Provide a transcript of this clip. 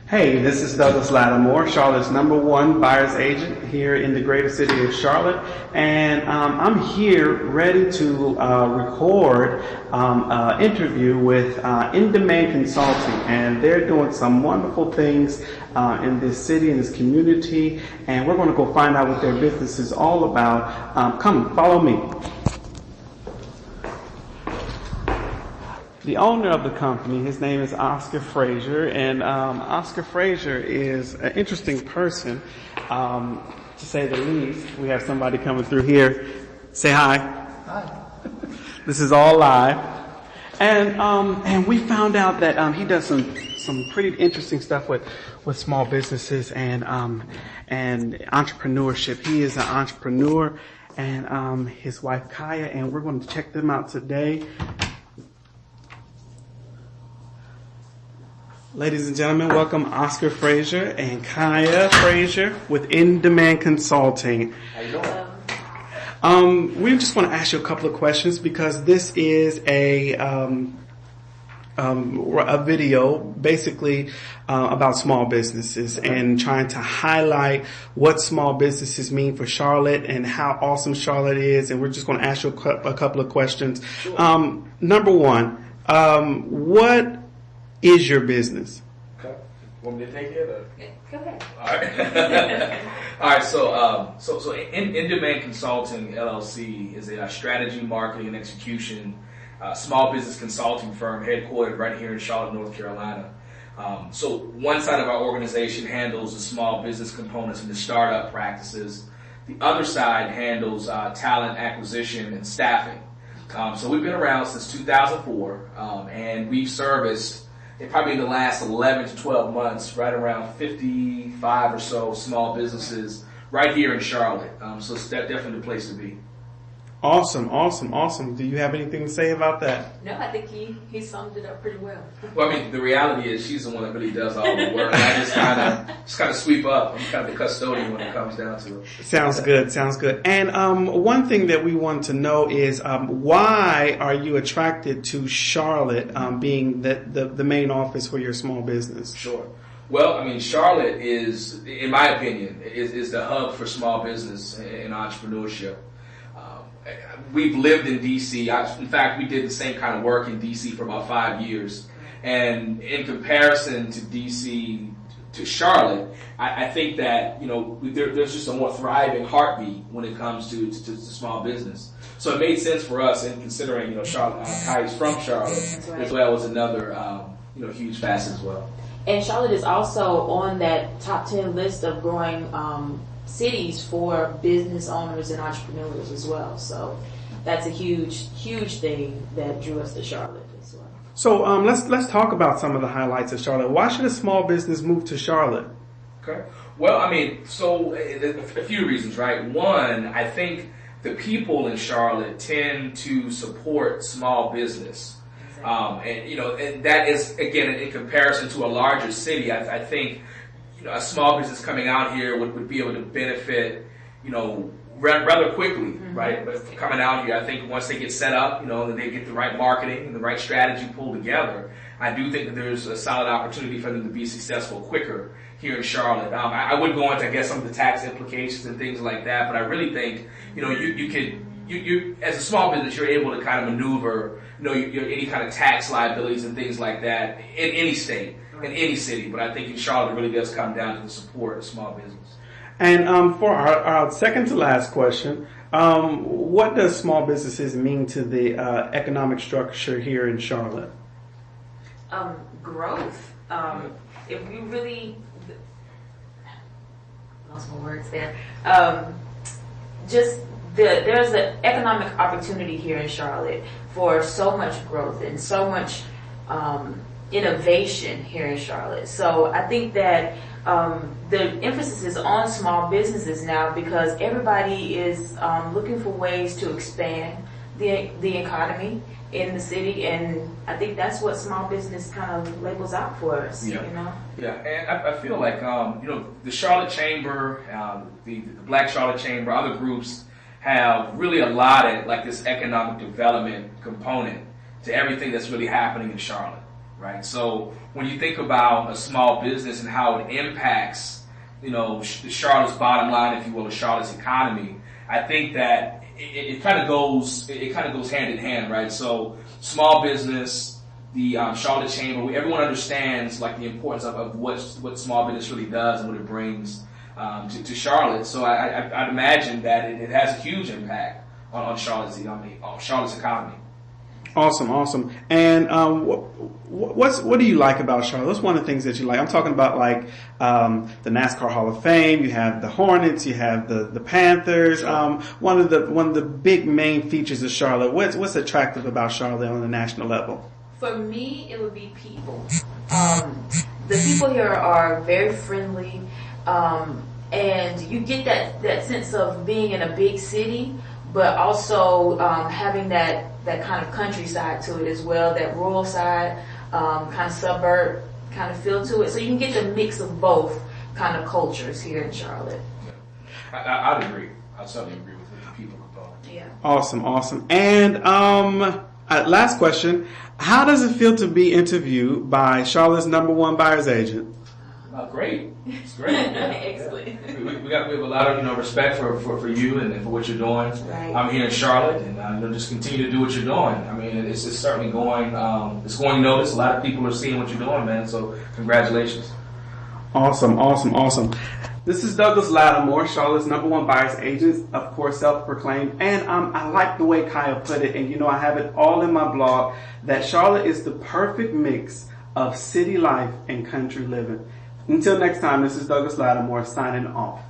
Hey, this is Douglas Lattimore, Charlotte's #1 buyer's agent here in the greater city of Charlotte, and I'm here ready to record an interview with nDemand Consulting, and they're doing some wonderful things in this city, in this community, and we're going to go find out what their business is all about. Come, follow me. The owner of the company, his name is Oscar Frazier, and Oscar Frazier is an interesting person, to say the least. We have somebody coming through here. Say hi. Hi. This is all live, and we found out that he does some pretty interesting stuff with small businesses and entrepreneurship. He is an entrepreneur, and his wife Kaya, and we're going to check them out today. Ladies and gentlemen, welcome Oscar Frazier and Kaya Frazier with nDemand Consulting. How you doing? We just want to ask you a couple of questions because this is a video basically about small businesses and trying to highlight what small businesses mean for Charlotte and how awesome Charlotte is. And we're just going to ask you a couple of questions. Sure. Number one, what is your business? Okay. Want me to take it? Or? Go ahead. All right. All right. So nDemand Consulting LLC is a strategy, marketing, and execution small business consulting firm headquartered right here in Charlotte, North Carolina. So one side of our organization handles the small business components and the startup practices. The other side handles talent acquisition and staffing. So we've been around since 2004, and we've serviced probably in the last 11 to 12 months, right around 55 or so small businesses right here in Charlotte. So it's definitely the place to be. Awesome. Do you have anything to say about that? No, I think he summed it up pretty well. Well, I mean, the reality is she's the one that really does all the work. I just kind of sweep up. I'm kind of the custodian when it comes down to it. Sounds good. And one thing that we want to know is why are you attracted to Charlotte being the main office for your small business? Sure. Well, I mean, Charlotte is, in my opinion, is the hub for small business and entrepreneurship. We've lived in D.C. In fact, we did the same kind of work in D.C. for about 5 years. And in comparison to D.C. to Charlotte, I think that, there's just a more thriving heartbeat when it comes to small business. So it made sense for us, and considering, Charlotte, Kai's from Charlotte, right, as well as another, huge facet as well. And Charlotte is also on that top 10 list of growing cities for business owners and entrepreneurs as well. So that's a huge thing that drew us to Charlotte as well. So let's talk about some of the highlights of Charlotte. Why should a small business move to Charlotte? Okay. Well, I mean, so a few reasons, right? One, I think the people in Charlotte tend to support small business. And that is, again, in comparison to a larger city, I think a small business coming out here would be able to benefit, rather quickly, right? But coming out here, I think once they get set up, and they get the right marketing and the right strategy pulled together, I do think that there's a solid opportunity for them to be successful quicker here in Charlotte. I would go into, I guess, some of the tax implications and things like that, but I really think, you as a small business, you're able to kind of maneuver, any kind of tax liabilities and things like that in any state, in any city. But I think in Charlotte, it really does come down to the support of small business. And for our second to last question, what does small businesses mean to the economic structure here in Charlotte? Growth. If we really lost my words there. There's an economic opportunity here in Charlotte for so much growth and so much innovation here in Charlotte. So I think that the emphasis is on small businesses now because everybody is looking for ways to expand the economy in the city, and I think that's what small business kind of labels out for us. Yeah. You know? Yeah, and I feel like the Charlotte Chamber, the Black Charlotte Chamber, other groups have really allotted like this economic development component to everything that's really happening in Charlotte, right? So when you think about a small business and how it impacts, Charlotte's bottom line, if you will, or Charlotte's economy, I think that it kind of goes hand in hand, right? So small business, the Charlotte Chamber, everyone understands like the importance of what small business really does and what it brings to Charlotte. So I'd imagine that it has a huge impact on Charlotte's economy. Awesome. And what do you like about Charlotte? What's one of the things that you like? I'm talking about like the NASCAR Hall of Fame. You have the Hornets. You have the Panthers. Sure. One of the big main features of Charlotte. What's attractive about Charlotte on the national level? For me, it would be people. The people here are very friendly, and you get that sense of being in a big city, but also having that kind of countryside to it as well, that rural side, kind of suburb kind of feel to it. So you can get the mix of both kind of cultures here in Charlotte. Yeah. I'd agree. I certainly agree with the people component. Yeah. Awesome. And last question. How does it feel to be interviewed by Charlotte's #1 buyer's agent? Great. It's great. Yeah. Excellent. Yeah. We have a lot of respect for you and for what you're doing. Right. I'm here in Charlotte, and just continue to do what you're doing. I mean, it's certainly going. It's going noticed. A lot of people are seeing what you're doing, man. So congratulations. Awesome. This is Douglas Lattimore, Charlotte's #1 buyer's agent, of course, self-proclaimed. And I like the way Kaya put it, and I have it all in my blog, that Charlotte is the perfect mix of city life and country living. Until next time, this is Douglas Lattimore signing off.